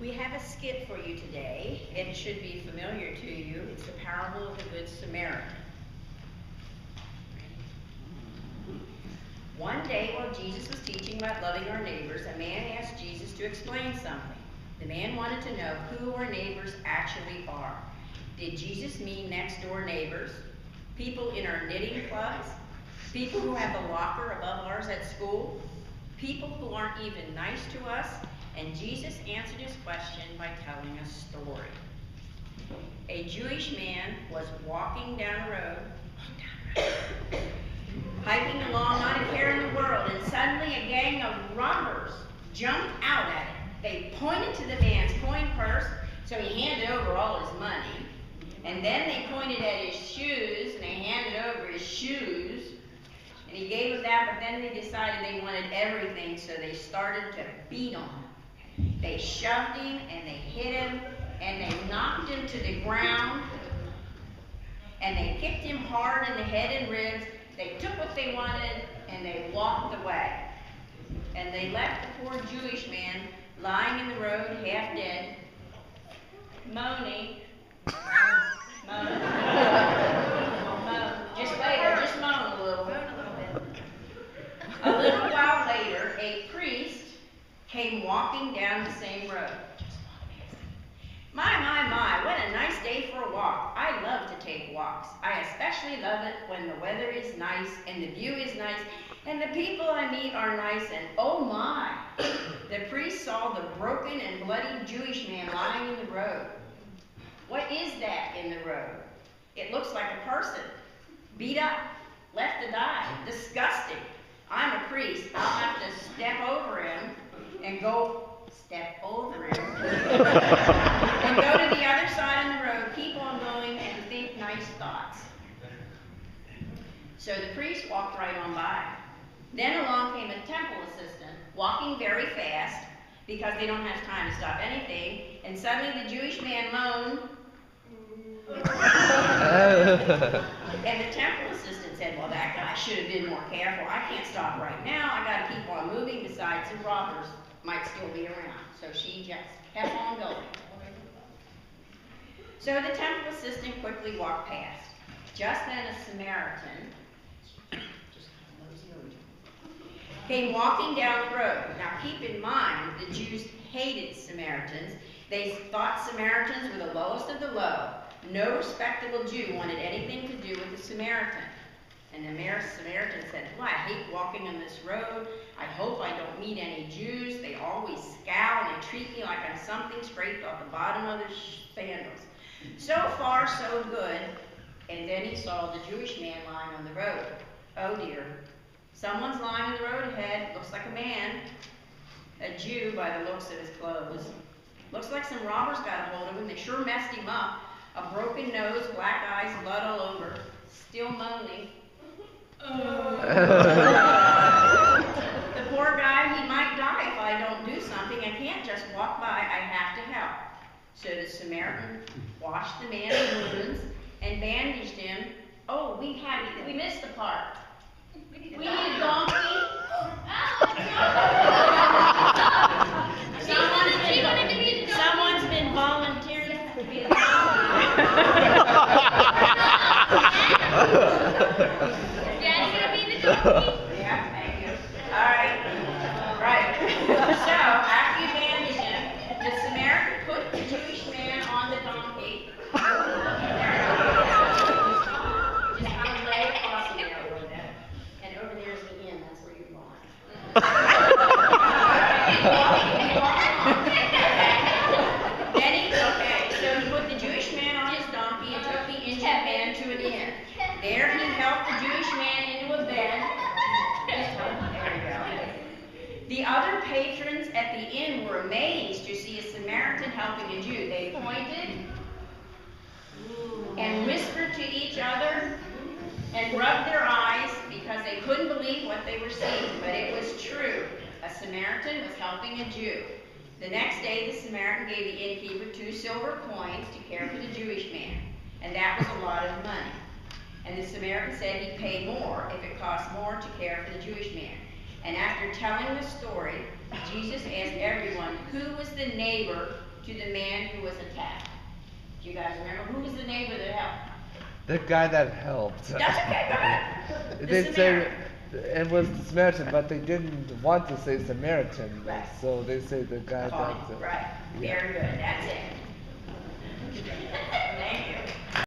We have a skit for you today. It should be familiar to you. It's the parable of the Good Samaritan. One day while Jesus was teaching about loving our neighbors, a man asked Jesus to explain something. The man wanted to know who our neighbors actually are. Did Jesus mean next door neighbors? People in our knitting clubs? People who have a locker above ours at school? People who aren't even nice to us? And Jesus answered his question by telling a story. A Jewish man was walking down a road, hiking along, not a care in the world, and suddenly a gang of robbers jumped out at him. They pointed to the man's coin purse, so he handed over all his money. And then they pointed at his shoes, and they handed over his shoes. And he gave them that, but then they decided they wanted everything, so they started to beat on him. They shoved him, and they hit him, and they knocked him to the ground, and they kicked him hard in the head and ribs. They took what they wanted, and they walked away. And they left the poor Jewish man lying in the road, half dead, moaning, moan, just later, just moan a little bit. A little while later, a priest came walking down the same road. My, what a nice day for a walk. I love to take walks. I especially love it when the weather is nice and the view is nice and the people I meet are nice, and oh my, the priest saw the broken and bloody Jewish man lying in the road. What is that in the road? It looks like a person, beat up, left to die, disgusting. I'm a priest. I'll have to step over him and go and go to the other side of the road, keep on going, and think nice thoughts. So the priest walked right on by. Then along came a temple assistant, walking very fast, because they don't have time to stop anything, and suddenly the Jewish man moaned, and the temple assistant said, well, that guy should have been more careful. I can't stop right now. I got to keep on moving. Besides, the robbers might still be around. So she just kept on going. So the temple assistant quickly walked past. Just then a Samaritan came walking down the road. Now keep in mind, the Jews hated Samaritans. They thought Samaritans were the lowest of the low. No respectable Jew wanted anything to do with the Samaritan. And the Samaritan said, well, I hate walking on this road. I hope I don't meet any Jews. They always scowl and they treat me like I'm something scraped off the bottom of their sandals. So far, so good. And then he saw the Jewish man lying on the road. Oh dear. Someone's lying on the road ahead. Looks like a man. A Jew by the looks of his clothes. Looks like some robbers got a hold of him. They sure messed him up. A broken nose, black eyes, blood all over. Still moaning. The poor guy, he might die if I don't do something. I can't just walk by. I have to help. So the Samaritan washed the man's wounds and bandaged him. Oh, we missed the part. We need a donkey. Someone's been volunteering to be a donkey. Yeah, thank you. All right. Right. So, after you bandage him, the Samaritan put the Jewish man on the donkey. Just kind of lay across him there a little bit. And over there's the inn. That's where you're going. So he put the Jewish man on his donkey and took the injured man to an inn. There he helped the Jewish man into a bed. There we go. The other patrons at the inn were amazed to see a Samaritan helping a Jew. They pointed and whispered to each other and rubbed their eyes because they couldn't believe what they were seeing. But it was true. A Samaritan was helping a Jew. The next day, the Samaritan gave the innkeeper 2 silver coins to care for the Jewish man. And that was a lot of money. And the Samaritan said he'd pay more if it cost more to care for the Jewish man. And after telling the story, Jesus asked everyone who was the neighbor to the man who was attacked. Do you guys remember? Who was the neighbor that helped? The guy that helped. That's okay, go ahead. The They Samaritan. say it was the Samaritan, but they didn't want to say Samaritan, Right. so they say the guy Fine, that's. right. Yeah. Very good. That's it. Thank you.